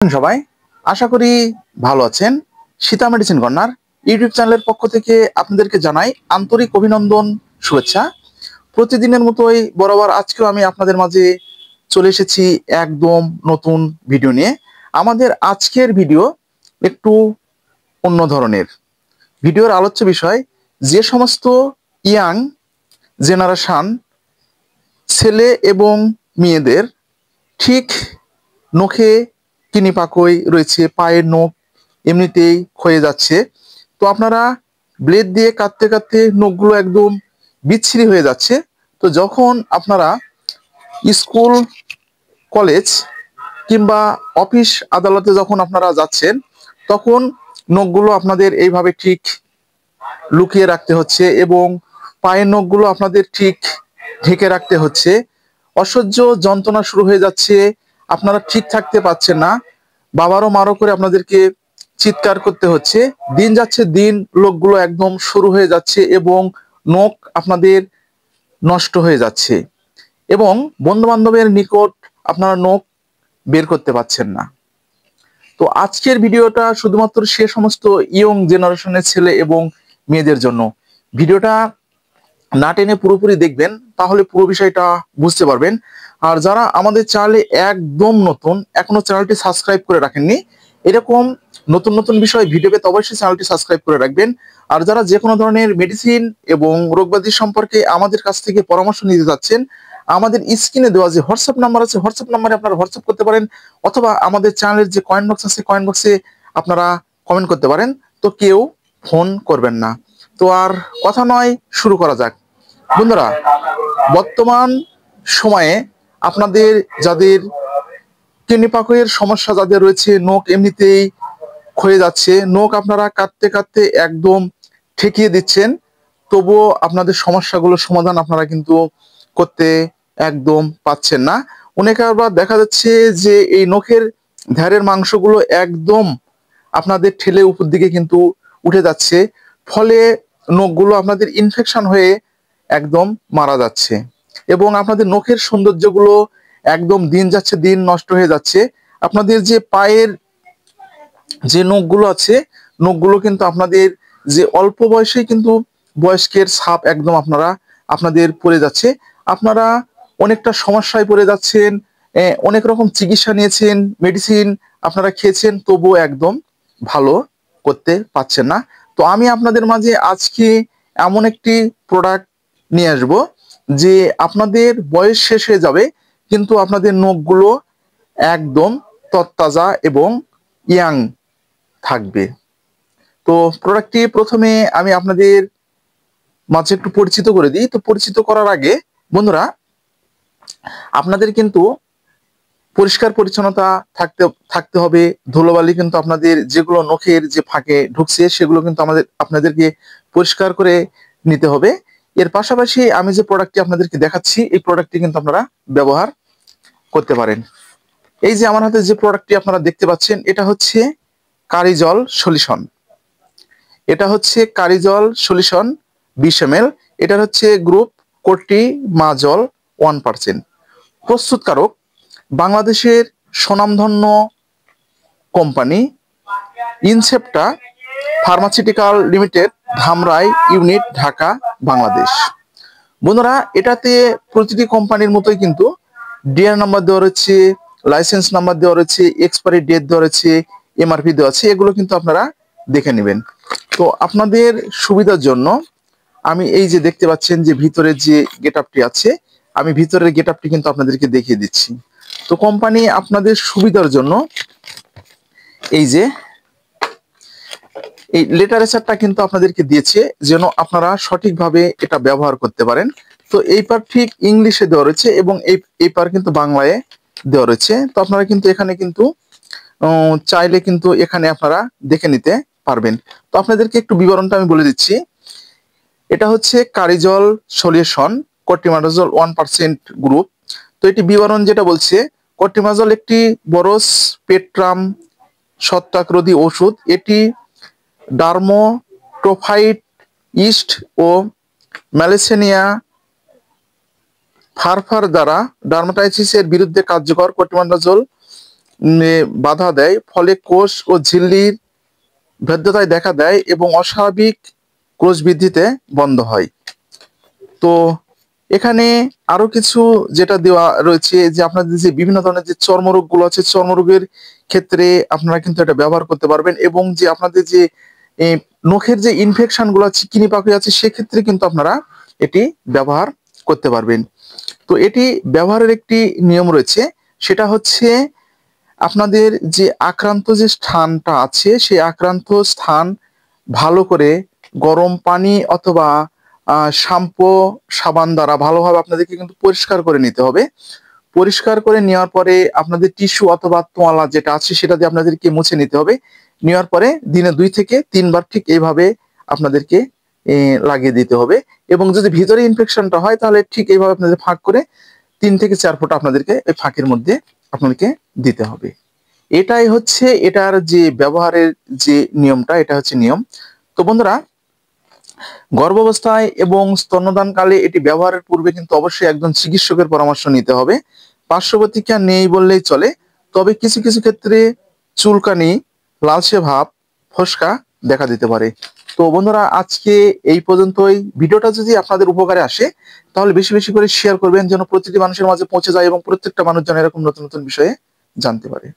সবাই আশা করি ভালো আছেন। সীতা মেডিসিন কর্নার ইউটিউব চ্যানেলের পক্ষ থেকে আপনাদেরকে জানাই আন্তরিক অভিনন্দন, শুভেচ্ছা। প্রতিদিনের মতোই বরাবর আজকেও আমি আপনাদের মাঝে চলে এসেছি একদম নতুন ভিডিও নিয়ে। আমাদের আজকের ভিডিও একটু অন্য ধরনের। ভিডিওর আলোচ্য বিষয় যে সমস্ত ইয়াং জেনারেশন ছেলে এবং মেয়েদের ঠিক নখে কিনি পাকই রয়েছে, পায়ের নখ এমনিতেই ক্ষয়ে যাচ্ছে। তো আপনারা ব্লেড দিয়ে কাটতে কাটতে নখগুলো একদম বিচ্ছিরি হয়ে যাচ্ছে। তো যখন আপনারা স্কুল, কলেজ কিংবা অফিস আদালতে যখন আপনারা যাচ্ছেন, তখন নখগুলো আপনাদের এইভাবে ঠিক লুকিয়ে রাখতে হচ্ছে এবং পায়ের নখগুলো আপনাদের ঠিক ঢেকে রাখতে হচ্ছে। অসহ্য যন্ত্রণা শুরু হয়ে যাচ্ছে, আপনারা ঠিক থাকতে পারছেন না, বাবারও মারো করে আপনাদেরকে চিৎকার করতে হচ্ছে। দিন যাচ্ছে দিন লোকগুলো একদম শুরু হয়ে যাচ্ছে এবং নখ আপনাদের নষ্ট হয়ে যাচ্ছে এবং বন্ধু বান্ধবের নিকট আপনারা নখ বের করতে পারছেন না। তো আজকের ভিডিওটা শুধুমাত্র সে সমস্ত ইয়ং জেনারেশনের ছেলে এবং মেয়েদের জন্য। ভিডিওটা না টেনে পুরোপুরি দেখবেন, তাহলে পুরো বিষয়টা বুঝতে পারবেন। আর যারা আমাদের চ্যানেলে একদম নতুন, এখনো চ্যানেলটি সাবস্ক্রাইব করে রাখেননি, এরকম নতুন নতুন বিষয় ভিডিও পেতে অবশ্যই চ্যানেলটি সাবস্ক্রাইব করে রাখবেন। আর যারা যে কোনো ধরনের মেডিসিন এবং রোগব্যাধি সম্পর্কে আমাদের কাছ থেকে পরামর্শ নিতে যাচ্ছেন, আমাদের স্ক্রিনে দেওয়া যে হোয়াটসঅ্যাপ নাম্বার আছে, হোয়াটসঅ্যাপ নাম্বারে আপনারা হোয়াটসঅ্যাপ করতে পারেন, অথবা আমাদের চ্যানেলের যে কয়েন বক্স আছে, কয়েন বক্সে আপনারা কমেন্ট করতে পারেন। তো কেউ ফোন করবেন না। তো আর কথা নয়, শুরু করা যাক। বন্ধুরা, বর্তমান সময়ে আপনাদের যাদের কিডনি পাকয়ের সমস্যা যাদের রয়েছে, নখ এমনিতেই ক্ষয়ে যাচ্ছে, নখ আপনারা কাটতে কাটতে একদম ঠেকিয়ে দিচ্ছেন, তবুও আপনাদের সমস্যাগুলোর সমাধান আপনারা কিন্তু করতে একদম পাচ্ছেন না। অনেকে আবার দেখা যাচ্ছে যে এই নখের ধারের মাংসগুলো একদম আপনাদের ঠেলে উপর দিকে কিন্তু উঠে যাচ্ছে, ফলে নখগুলো আপনাদের ইনফেকশন হয়ে একদম মারা যাচ্ছে এবং আপনাদের নখের সৌন্দর্যগুলো একদম দিন যাচ্ছে দিন নষ্ট হয়ে যাচ্ছে। আপনাদের যে পায়ের যে নখগুলো আছে, নখগুলো কিন্তু আপনাদের যে অল্প বয়সেই কিন্তু বয়স্কের ছাপ একদম আপনাদের পড়ে যাচ্ছে। আপনারা অনেকটা সমস্যায় পড়ে যাচ্ছেন, অনেক রকম চিকিৎসা নিয়েছেন, মেডিসিন আপনারা খেয়েছেন, তবুও একদম ভালো করতে পারছেন না। তো আমি আপনাদের মাঝে আজকে এমন একটি প্রোডাক্ট নিয়ে আসব যে আপনাদের বয়স শেষ হয়ে যাবে, কিন্তু আপনাদের নখগুলো একদম তরতাজা এবং ইয়াং থাকবে। তো প্রোডাক্টটি প্রথমে আমি আপনাদের মাঝে একটু পরিচিত করে দিই। তো পরিচিত করার আগে বন্ধুরা, আপনাদের কিন্তু পরিষ্কার পরিচ্ছন্নতা থাকতে হবে। ধুলোবালি কিন্তু আপনাদের যেগুলো নখের যে ফাঁকে ঢুকছে, সেগুলো কিন্তু আপনাদেরকে পরিষ্কার করে নিতে হবে। এর পাশাপাশি আমি যে প্রোডাক্টটি আপনাদেরকে দেখাচ্ছি, এই প্রোডাক্টটি কিন্তু আপনারা ব্যবহার করতে পারেন। এই যে আমার হাতে যে প্রোডাক্টটি আপনারা দেখতে পাচ্ছেন, এটা হচ্ছে কারিজল সলিউশন। এটা হচ্ছে কারিজল সলিউশন 20 ml। এটার হচ্ছে গ্রুপ কোটিমাজল 1%। প্রস্তুতকারক বাংলাদেশের স্বনামধন্য company Incepta pharmaceutical limited, Dhamrai unit, Dhaka, Bangladesh. বন্ধুরা, এটাতে প্রতিটি কোম্পানির মতোই কিন্তু ডিআর নাম্বার দেওয়া রয়েছে, লাইসেন্স নাম্বার দেওয়া রয়েছে, এক্সপায়ারি ডেট দেওয়া রয়েছে, এমআরপি দেওয়া আছে। এগুলো কিন্তু আপনারা দেখে নেবেন। তো আপনাদের সুবিধার জন্য আমি এই যে দেখতে পাচ্ছেন যে ভিতরের যে গেটআপটি আছে, আমি ভিতরের গেটআপটি কিন্তু আপনাদেরকে দেখিয়ে দিচ্ছি। তো কোম্পানি আপনাদের সুবিধার জন্য এই যে এই লিটারেচারটা কিন্তু আপনাদেরকে দিয়েছে, যেন আপনারা সঠিকভাবে এটা ব্যবহার করতে পারেন। তো এই পার ঠিক ইংলিশে দেওয়া রয়েছে এবং এই পার কিন্তু বাংলায় দেওয়া রয়েছে। তো আপনারা কিন্তু এখানে কিন্তু চাইলে কিন্তু এখানে আপনারা দেখে নিতে পারবেন। তো আপনাদেরকে একটু বিবরণটা আমি বলে দিচ্ছি। এটা হচ্ছে কারিজল সলিউশন কোটিমাজল 1% গ্রুপ। তো এটি বিবরণ যেটা বলছে, কোটিমাজল একটি বরস স্পেকট্রাম ছত্রাকরোধী ওষুধ। এটি ডার্মোটোফাইট ইস্ট ও ম্যালেসেনিয়া ফারফার দ্বারা ডার্মাটাইটিসের বিরুদ্ধে কার্যকর। কোটিমাজল বাধা দেয়, ফলে কোষ ও ঝিল্লির ভেদ্যতায় দেখা দেয় এবং অস্বাভাবিক কোষ বৃদ্ধিতে বন্ধ হয়। তো এখানে আরো কিছু যেটা দেওয়া রয়েছে যে আপনাদের যে বিভিন্ন ধরনের যে চর্মরোগগুলো আছে, চর্মরোগের ক্ষেত্রে আপনারা কিন্তু এটা ব্যবহার করতে পারবেন, এবং যে আপনাদের যে নখের যে ইনফেকশন গুলো আছে, চিকিনি পাখি আছে, সেক্ষেত্রে কিন্তু আপনারা এটি ব্যবহার করতে পারবেন। তো এটি ব্যবহারের একটি নিয়ম রয়েছে, সেটা হচ্ছে আপনাদের যে আক্রান্ত যে স্থানটা আছে সেই আক্রান্ত স্থান ভালো করে গরম পানি অথবা শ্যাম্পু সাবান দ্বারা ভালোভাবে আপনাদেরকে কিন্তু পরিষ্কার করে নিতে হবে। পরিষ্কার করে নেওয়ার পরে আপনাদের টিস্যু অথবা তোয়ালা যেটা আছে সেটা দিয়ে আপনাদেরকে মুছে নিতে হবে। নেওয়ার পরে দিনে 2 থেকে 3 বার ঠিক এইভাবে আপনাদেরকে লাগিয়ে দিতে হবে, এবং যদি ভিতরে ইনফেকশনটা হয় তাহলে ঠিক এইভাবে আপনাদের ফাঁক করে 3 থেকে 4 ফোঁটা আপনাদেরকে এই ফাঁকের মধ্যে আপনাদেরকে দিতে হবে। এটাই হচ্ছে এটার যে ব্যবহারের যে নিয়মটা, এটা হচ্ছে নিয়ম। তো বন্ধুরা, গর্ভাবস্থায় এবং স্তন্যদানকালে এটি ব্যবহারের পূর্বে কিন্তু অবশ্যই একজন চিকিৎসকের পরামর্শ নিতে হবে। পার্শ্ব প্রতিক্রিয়া নেই বললেই চলে, তবে কিছু কিছু ক্ষেত্রে চুলকানি, লালচে ভাব, ফোস্কা দেখা দিতে পারে। তো বন্ধুরা, আজকে এই পর্যন্তই। ভিডিওটা যদি আপনাদের উপকারে আসে তাহলে বেশি বেশি করে শেয়ার করবেন, যেন প্রতিটি মানুষের মাঝে পৌঁছে যায় এবং প্রত্যেকটা মানুষ যেন এরকম নতুন নতুন বিষয়ে জানতে পারে।